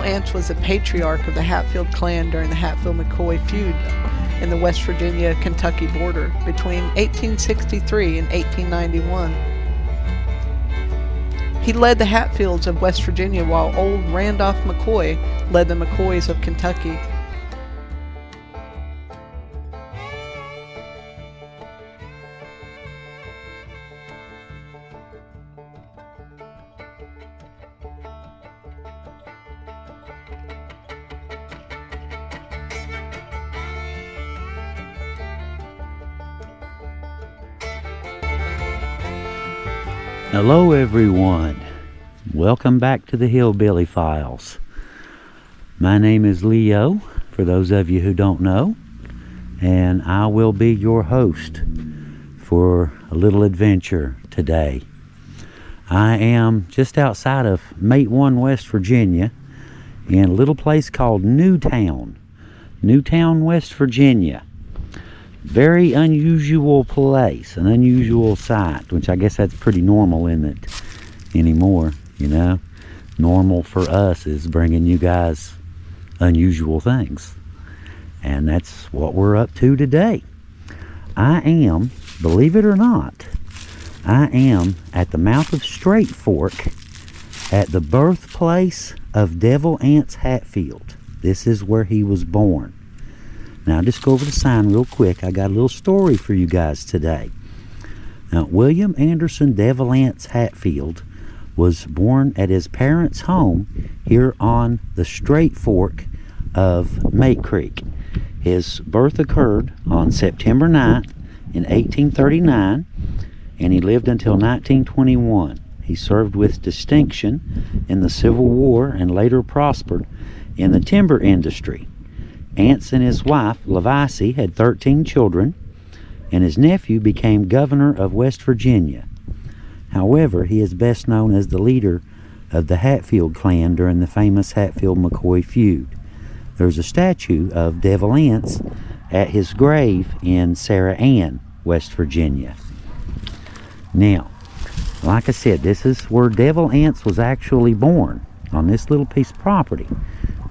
Ance was the patriarch of the Hatfield clan during the Hatfield-McCoy feud in the West Virginia-Kentucky border between 1863 and 1891. He led the Hatfields of West Virginia while old Randolph McCoy led the McCoys of Kentucky. Hello everyone, welcome back to the Hillbilly Files. My name is Leo, for those of you who don't know, and I will be your host for a little adventure today. I am just outside of Matewan, West Virginia, in a little place called Newtown, West Virginia. Very unusual place, an unusual sight, which I guess that's pretty normal, isn't it, anymore, you know? Normal for us is bringing you guys unusual things. And that's what we're up to today. I am, believe it or not, I am at the mouth of Straight Fork at the birthplace of Devil Anse Hatfield. This is where he was born. Now, just go over the sign real quick. I got a little story for you guys today. Now, William Anderson Devil Anse Hatfield was born at his parents' home here on the Straight Fork of Mate Creek. His birth occurred on September 9th in 1839, and he lived until 1921. He served with distinction in the Civil War and later prospered in the timber industry. Ance and his wife, Levice, had 13 children, and his nephew became governor of West Virginia. However, he is best known as the leader of the Hatfield clan during the famous Hatfield-McCoy feud. There's a statue of Devil Anse at his grave in Sarah Ann, West Virginia. Now, like I said, this is where Devil Anse was actually born, on this little piece of property.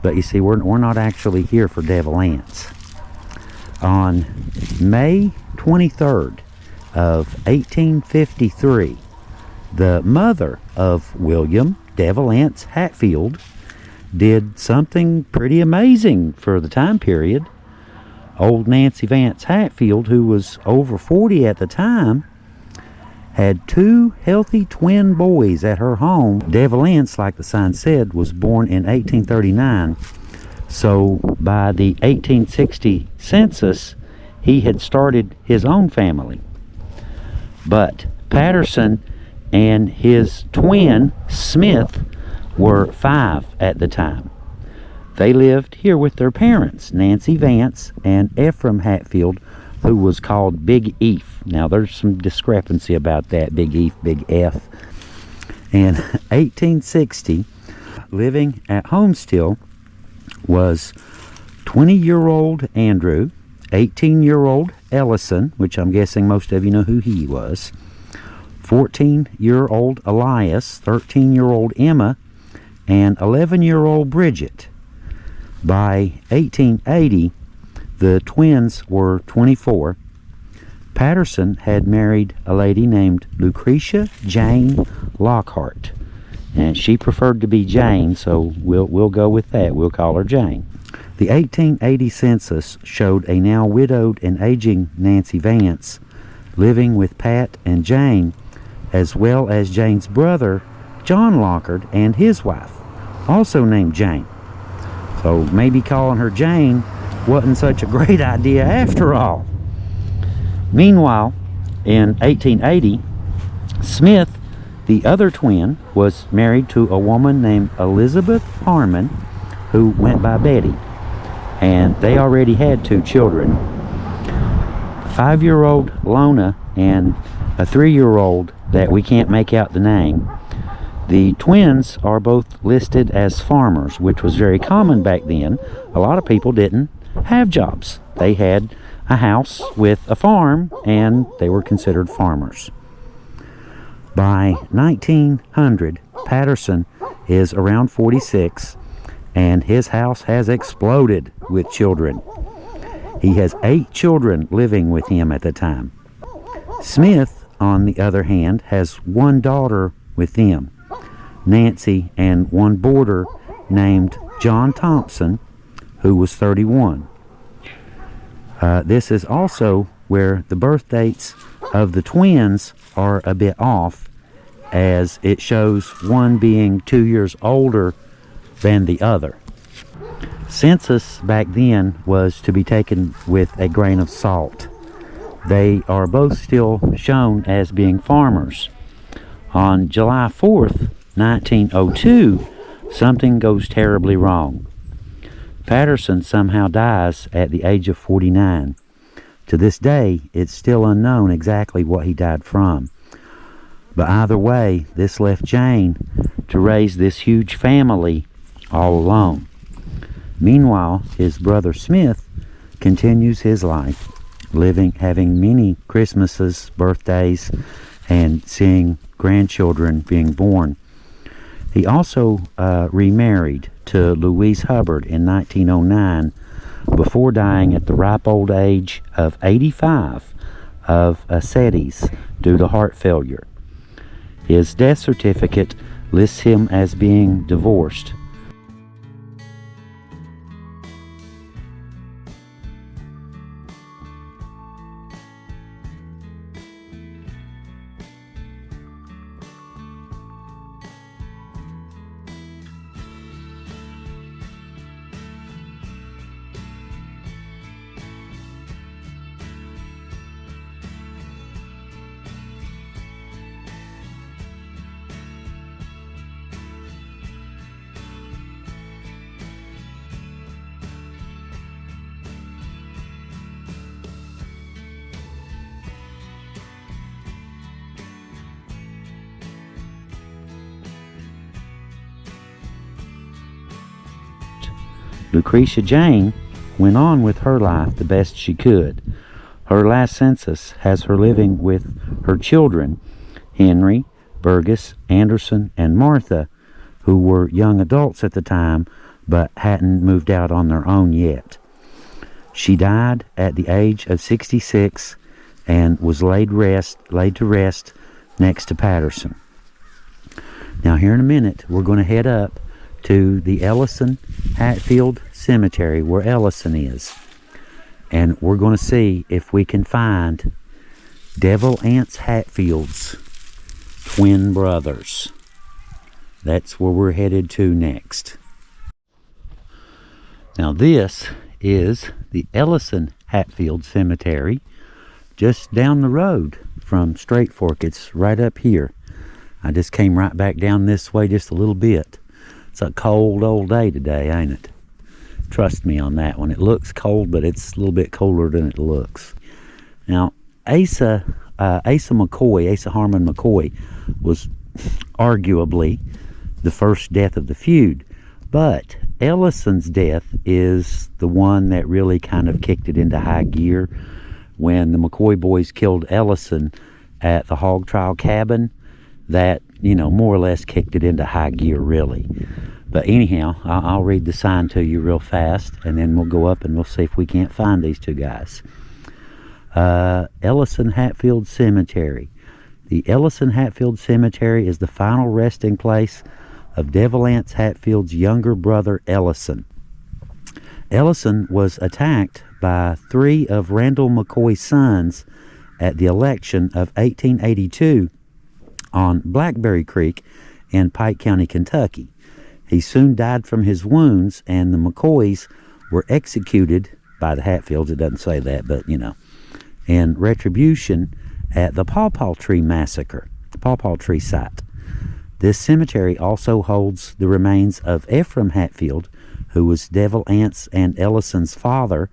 But you see, we're not actually here for Devil Anse. On May 23rd of 1853, the mother of William Devil Anse Hatfield did something pretty amazing for the time period. Old Nancy Vance Hatfield, who was over 40 at the time, had two healthy twin boys at her home. Devil Anse, like the sign said, was born in 1839. So by the 1860 census, he had started his own family. But Patterson and his twin, Smith, were 5 at the time. They lived here with their parents, Nancy Vance and Ephraim Hatfield, who was called Big Eph. Now, there's some discrepancy about that, Big Eph, Big F. In 1860, living at home still was 20-year-old Andrew, 18-year-old Ellison, which I'm guessing most of you know who he was, 14-year-old Elias, 13-year-old Emma, and 11-year-old Bridget. By 1880, the twins were 24. Patterson had married a lady named Lucretia Jane Lockhart, and she preferred to be Jane, so we'll go with that. We'll call her Jane. The 1880 census showed a now widowed and aging Nancy Vance living with Pat and Jane, as well as Jane's brother, John Lockhart, and his wife, also named Jane. So maybe calling her Jane wasn't such a great idea after all. Meanwhile, in 1880, Smith, the other twin, was married to a woman named Elizabeth Harmon, who went by Betty, and they already had 2 children, 5-year-old Lona and a 3-year-old that we can't make out the name. The twins are both listed as farmers, which was very common back then. A lot of people didn't have jobs. They had a house with a farm, and they were considered farmers. By 1900, Patterson is around 46, and his house has exploded with children. He has 8 children living with him at the time. Smith, on the other hand, has 1 daughter with them, Nancy, and 1 boarder named John Thompson, who was 31. This is also where the birth dates of the twins are a bit off, as it shows one being 2 years older than the other. Census back then was to be taken with a grain of salt. They are both still shown as being farmers. On July 4th, 1902, something goes terribly wrong. Patterson somehow dies at the age of 49. To this day, it's still unknown exactly what he died from. But either way, this left Jane to raise this huge family all alone. Meanwhile, his brother Smith continues his life, having many Christmases, birthdays, and seeing grandchildren being born. He also remarried to Louise Hubbard in 1909 before dying at the ripe old age of 85 of ascites due to heart failure. His death certificate lists him as being divorced. Lucretia Jane went on with her life the best she could. Her last census has her living with her children, Henry, Burgess, Anderson, and Martha, who were young adults at the time but hadn't moved out on their own yet. She died at the age of 66 and was laid to rest next to Patterson. Now here in a minute, we're going to head up to the Ellison Hatfield Cemetery where Ellison is. And we're going to see if we can find Devil Anse Hatfield's twin brothers. That's where we're headed to next. Now this is the Ellison Hatfield Cemetery, just down the road from Straight Fork. It's right up here. I just came right back down this way just a little bit. It's a cold old day today, ain't it? Trust me on that one. It looks cold, but it's a little bit colder than it looks. Now, Asa Harmon McCoy was arguably the first death of the feud, but Ellison's death is the one that really kind of kicked it into high gear. When the McCoy boys killed Ellison at the hog trial cabin, that, more or less kicked it into high gear, really. But anyhow, I'll read the sign to you real fast, and then we'll go up and we'll see if we can't find these two guys. Ellison Hatfield Cemetery. The Ellison Hatfield Cemetery is the final resting place of Devil Anse Hatfield's younger brother, Ellison. Ellison was attacked by 3 of Randall McCoy's sons at the election of 1882 on Blackberry Creek in Pike County, Kentucky. He soon died from his wounds, and the McCoys were executed by the Hatfields. It doesn't say that, but in retribution at the Pawpaw Tree Massacre, the Pawpaw Tree site. This cemetery also holds the remains of Ephraim Hatfield, who was Devil Anse and Ellison's father,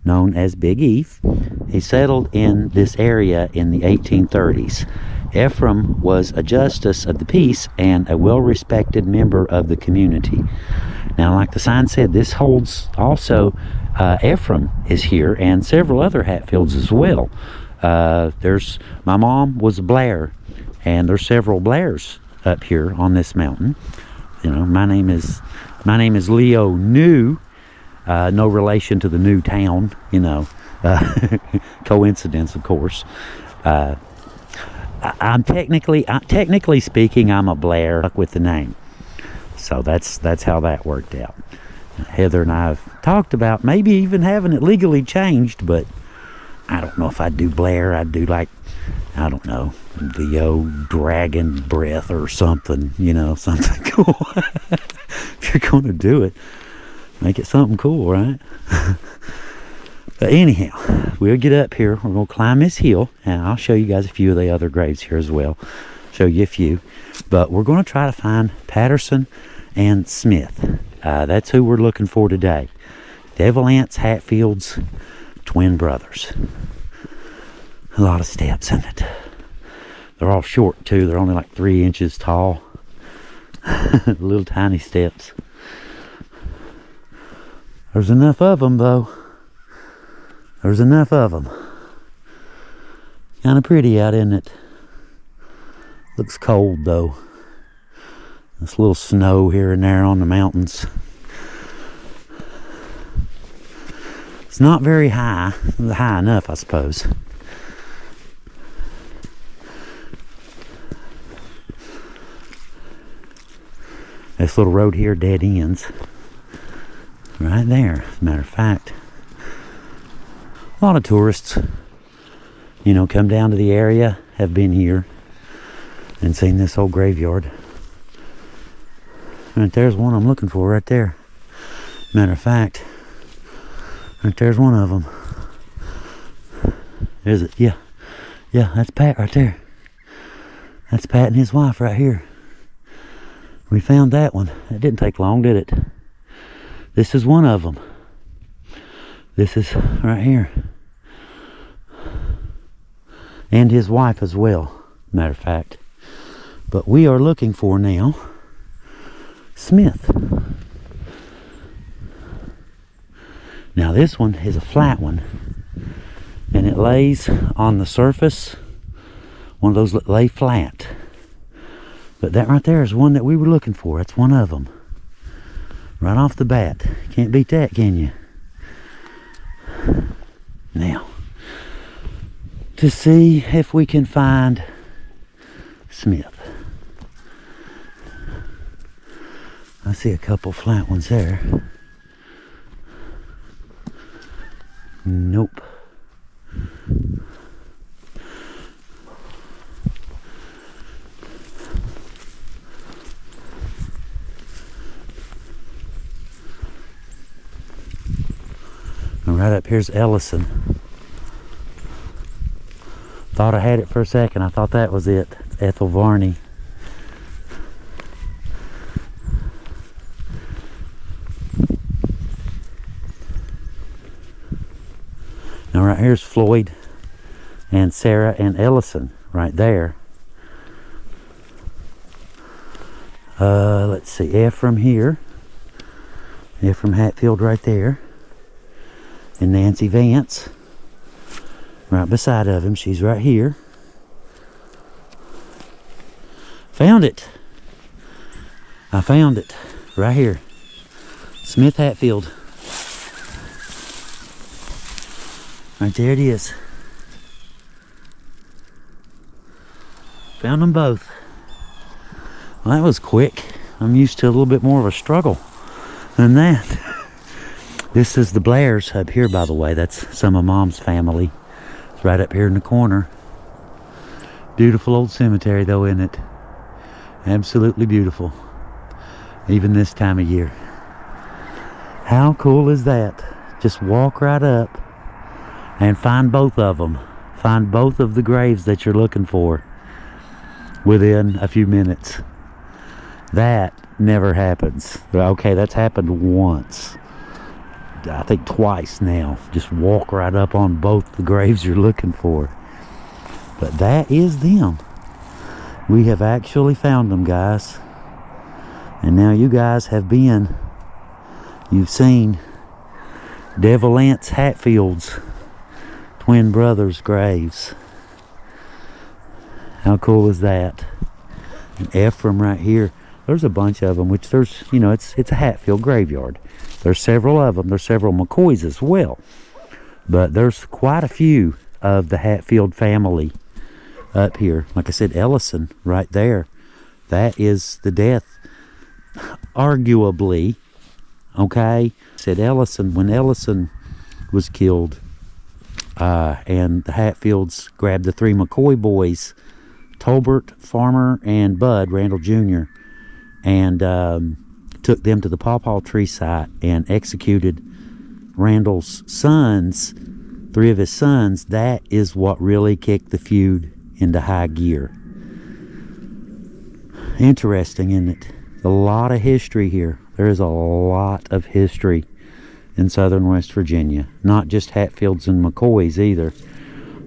known as Big Eve. He settled in this area in the 1830s. Ephraim was a justice of the peace and a well-respected member of the community. Now, like the sign said, this holds also Ephraim is here and several other Hatfields as well. My mom was a Blair, and there's several Blairs up here on this mountain. My name is My name is Leo New. No relation to the new town, you know. Coincidence, of course. I'm technically speaking, I'm a Blair with the name. So that's how that worked out. Heather and I have talked about maybe even having it legally changed, but I don't know if I'd do Blair. I'd do like, I don't know, Leo Dragon Breath or something, you know, something cool. If you're going to do it, make it something cool, right? But anyhow, we'll get up here. We're going to climb this hill, and I'll show you guys a few of the other graves here as well. Show you a few. But we're going to try to find Patterson and Smith. That's who we're looking for today. Devil Anse Hatfield's twin brothers. A lot of steps in it. They're all short too. They're only like 3 inches tall. Little tiny steps. There's enough of them though. There's enough of them. Kind of pretty out, isn't it? Looks cold though. This little snow here and there on the mountains. It's not very high. High enough, I suppose. This little road here dead ends. Right there, as a matter of fact. A lot of tourists, you know, come down to the area, have been here, and seen this old graveyard. Right there's one I'm looking for right there. Matter of fact, right there's one of them. Is it? Yeah. Yeah, that's Pat right there. That's Pat and his wife right here. We found that one. It didn't take long, did it? This is one of them. This is right here. And his wife as well, matter of fact. But we are looking for now Smith. Now this one is a flat one, and it lays on the surface, one of those that lay flat. But that right there is one that we were looking for. It's one of them. Right off the bat. Can't beat that, can you? Now, to see if we can find Smith. I see a couple flat ones there. Nope. And right up here's Ellison. Thought I had it for a second. I thought that was it. It's Ethel Varney. Now right here's Floyd and Sarah and Ellison right there. Let's see, Ephraim here. Ephraim Hatfield right there. And Nancy Vance right beside of him. She's right here. Found it. I found it right here. Smith Hatfield. Right there it is. Found them both. Well, that was quick. I'm used to a little bit more of a struggle than that. This is the Blairs up here, by the way. That's some of Mom's family. It's right up here in the corner. Beautiful old cemetery though, isn't it? Absolutely beautiful. Even this time of year. How cool is that? Just walk right up and find both of them. Find both of the graves that you're looking for within a few minutes. That never happens. Okay, that's happened once. I think twice now. Just walk right up on both the graves you're looking for. But that is them. We have actually found them, guys. And now you guys have been, you've seen Devil Anse Hatfield's twin brothers' graves. How cool is that? And Ephraim right here. there's a bunch of them, which there's, you know, it's a Hatfield graveyard. There's several of them. There's several McCoys as well. But there's quite a few of the Hatfield family up here. Like I said, Ellison right there. That is the death, arguably, okay? Said Ellison, when Ellison was killed, and the Hatfields grabbed the 3 McCoy boys, Tolbert, Farmer, and Bud Randall Jr., and took them to the Pawpaw Tree site and executed Randall's sons, 3 of his sons. That is what really kicked the feud into high gear. Interesting, isn't it? A lot of history here. There is a lot of history in southern West Virginia. Not just Hatfields and McCoys either.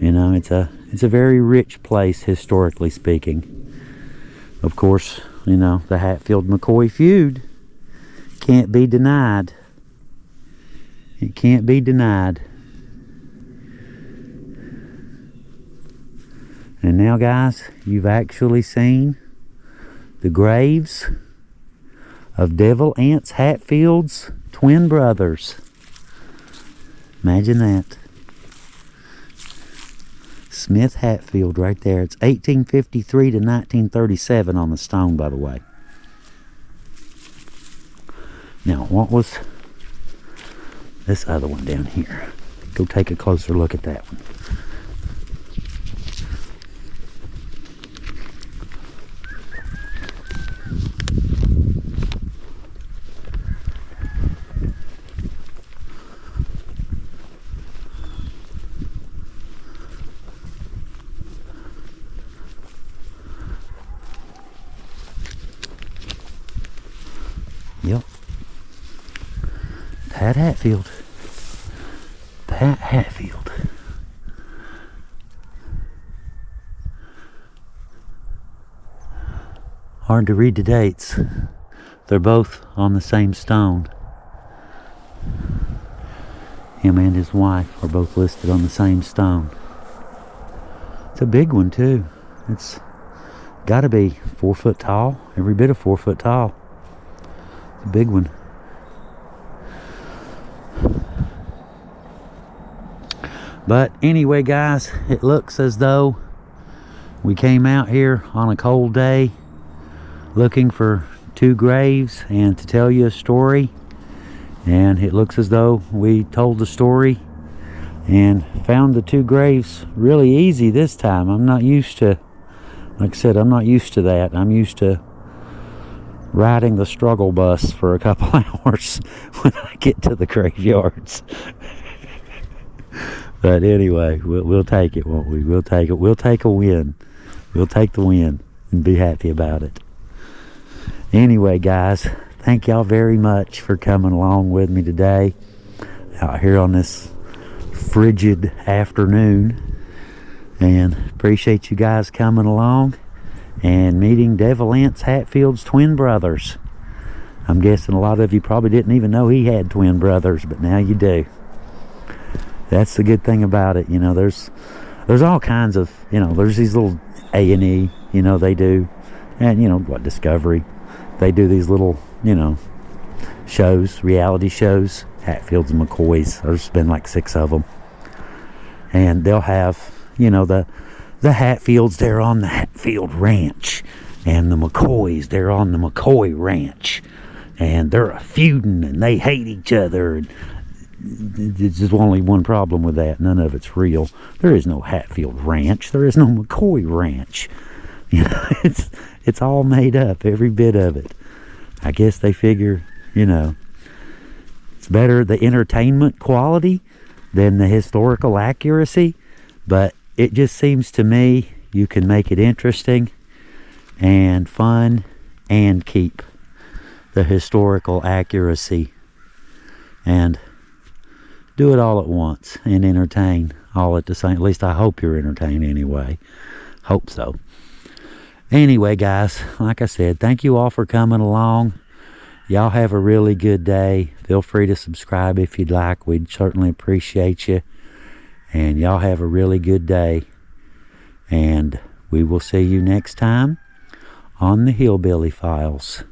You know, it's a very rich place historically speaking. Of course, you know, the Hatfield-McCoy feud can't be denied. It can't be denied. And now, guys, you've actually seen the graves of Devil Anse Hatfield's twin brothers. Imagine that. Smith Hatfield right there. It's 1853 to 1937 on the stone, by the way. Now, what was this other one down here? Go take a closer look at that one. Yep. Pat Hatfield. Pat Hatfield. Hard to read the dates. They're both on the same stone. Him and his wife are both listed on the same stone. It's a big one too. It's got to be 4 foot tall. Every bit of 4 foot tall. It's a big one. But anyway, guys, it looks as though we came out here on a cold day looking for 2 graves and to tell you a story. And it looks as though we told the story and found the 2 graves really easy this time. I'm not used to, like I said, I'm not used to that. I'm used to riding the struggle bus for a couple hours when I get to the graveyards. But anyway, we'll take it, won't we? We'll take it. We'll take a win. We'll take the win and be happy about it. Anyway, guys, thank y'all very much for coming along with me today out here on this frigid afternoon. And appreciate you guys coming along and meeting Devil Anse Hatfield's twin brothers. I'm guessing a lot of you probably didn't even know he had twin brothers, but now you do. That's the good thing about it. You know, there's all kinds of, you know, there's these little A&E, you know, they do, and, you know, what, Discovery, they do these little, you know, shows, reality shows, Hatfields and McCoys. There's been like 6 of them, and they'll have, you know, the Hatfields, they're on the Hatfield Ranch, and the McCoys, they're on the McCoy Ranch, and they're feuding and they hate each other. And there's just only one problem with that: none of it's real. There is no Hatfield Ranch. There is no McCoy Ranch. You know, it's all made up, every bit of it. I guess they figure, you know, it's better the entertainment quality than the historical accuracy. But it just seems to me you can make it interesting and fun and keep the historical accuracy and do it all at once and entertain all at the same. At least I hope you're entertained anyway. Hope so. Anyway, guys, like I said, thank you all for coming along. Y'all have a really good day. Feel free to subscribe if you'd like. We'd certainly appreciate you. And y'all have a really good day. And we will see you next time on the Hillbilly Files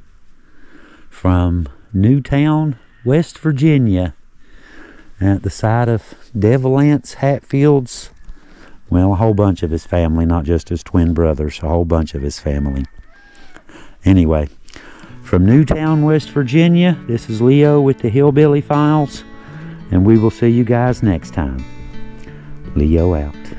from Newtown, West Virginia, at the site of Devil Anse Hatfield's, well, a whole bunch of his family, not just his twin brothers, a whole bunch of his family. Anyway, from Newtown, West Virginia, this is Leo with the Hillbilly Files, and we will see you guys next time. Leo out.